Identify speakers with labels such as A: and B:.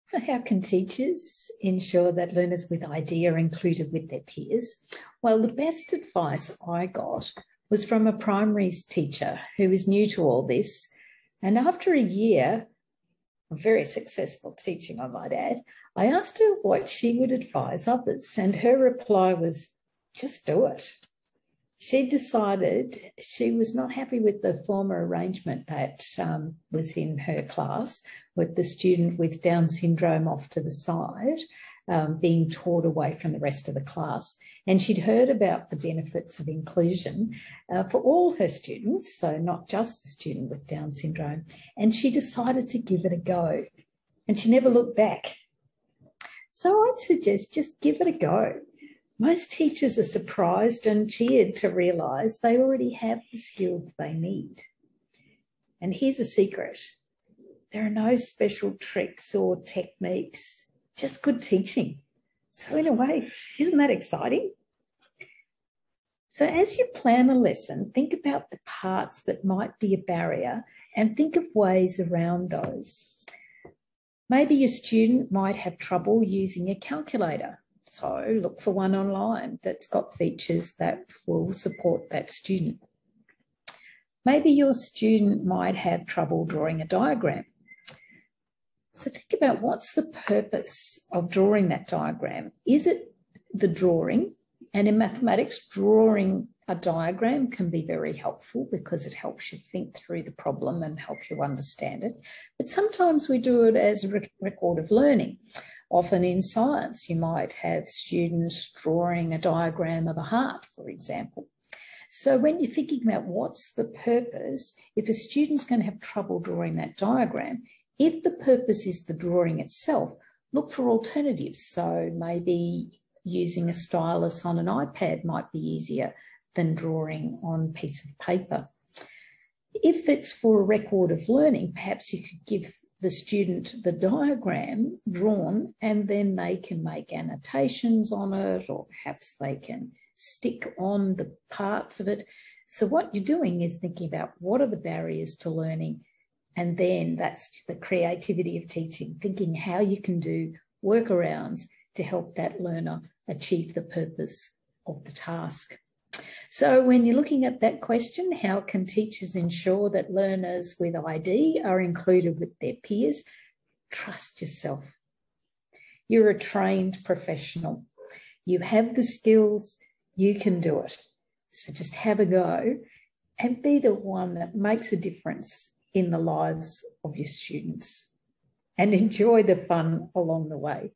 A: So how can teachers ensure that learners with ID are included with their peers? Well, the best advice I got was from a primary teacher who is new to all this. And after a year of very successful teaching, I might add, I asked her what she would advise others. And her reply was, just do it. She decided she was not happy with the former arrangement that was in her class, with the student with Down syndrome off to the side, being taught away from the rest of the class. And she'd heard about the benefits of inclusion for all her students, so not just the student with Down syndrome. And she decided to give it a go. And she never looked back. So I'd suggest just give it a go. Most teachers are surprised and cheered to realise they already have the skills they need. And here's a secret. There are no special tricks or techniques, just good teaching. So in a way, isn't that exciting? So as you plan a lesson, think about the parts that might be a barrier and think of ways around those. Maybe your student might have trouble using a calculator. So look for one online that's got features that will support that student. Maybe your student might have trouble drawing a diagram. So think about what's the purpose of drawing that diagram. Is it the drawing? And in mathematics, drawing a diagram can be very helpful because it helps you think through the problem and help you understand it. But sometimes we do it as a record of learning. Often in science, you might have students drawing a diagram of a heart, for example. So when you're thinking about what's the purpose, if a student's going to have trouble drawing that diagram, if the purpose is the drawing itself, look for alternatives. So maybe using a stylus on an iPad might be easier than drawing on a piece of paper. If it's for a record of learning, perhaps you could give the student the diagram drawn and then they can make annotations on it, or perhaps they can stick on the parts of it. So what you're doing is thinking about what are the barriers to learning, and then that's the creativity of teaching, thinking how you can do workarounds to help that learner achieve the purpose of the task. So when you're looking at that question, how can teachers ensure that learners with ID are included with their peers? Trust yourself. You're a trained professional. You have the skills, you can do it. So just have a go and be the one that makes a difference in the lives of your students, and enjoy the fun along the way.